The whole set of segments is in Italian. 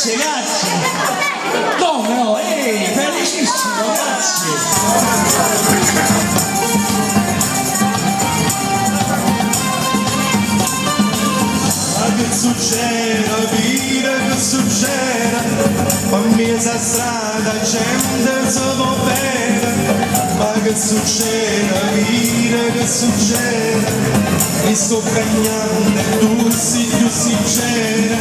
grazie, grazie. Come no? Felicissimo, grazie. Che succede, vita che succede, fammi sa strada, gente si va bene, ma che succede, vita che succede, mi sto cagnando e tu sei più sincera.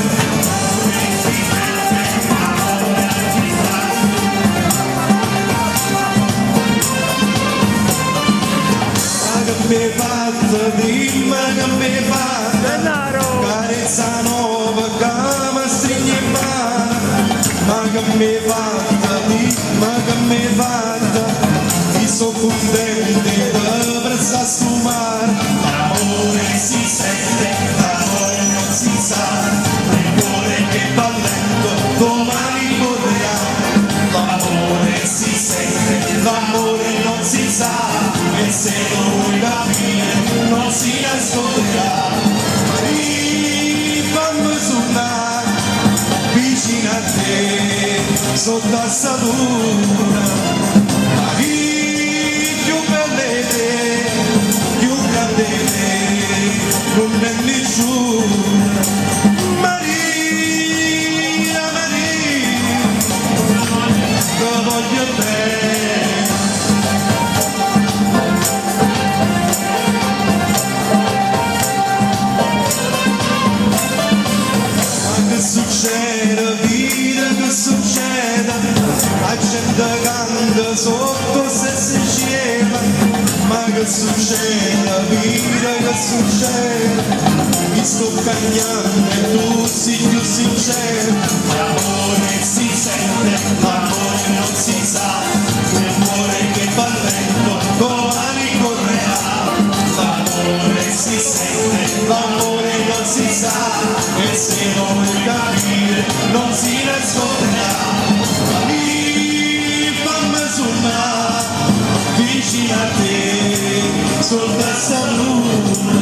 Ma che mi hai fatto, dimmi che mi hai fatto, carezza nuova che mi stringe in mano, ma che mi hai fatta, ma che mi hai fatta, mi sto contento di prestare sto mare. L'amore si sente, l'amore non si sa, il cuore che va lento, domani correrà. L'amore si sente, l'amore non si sa, e se non vuoi capire non si nasconderà. Vicino a te, sotto la luna, ma chi più belle te, più grande te, non è nessuno. Maria, Maria, lo voglio bene. Succede, vita che succede, la gente canta sotto stessa cielo, ma che succede, vita che succede, mi sto cagnando e tu sei più sincero. L'amore si sente, l'amore non si sa, il cuore che va lento, domani correrà. L'amore si sente, l'amore non si sa, e se non vuoi capire non si nasconderà. Fammi suonare vicino a te, sotto questa luna.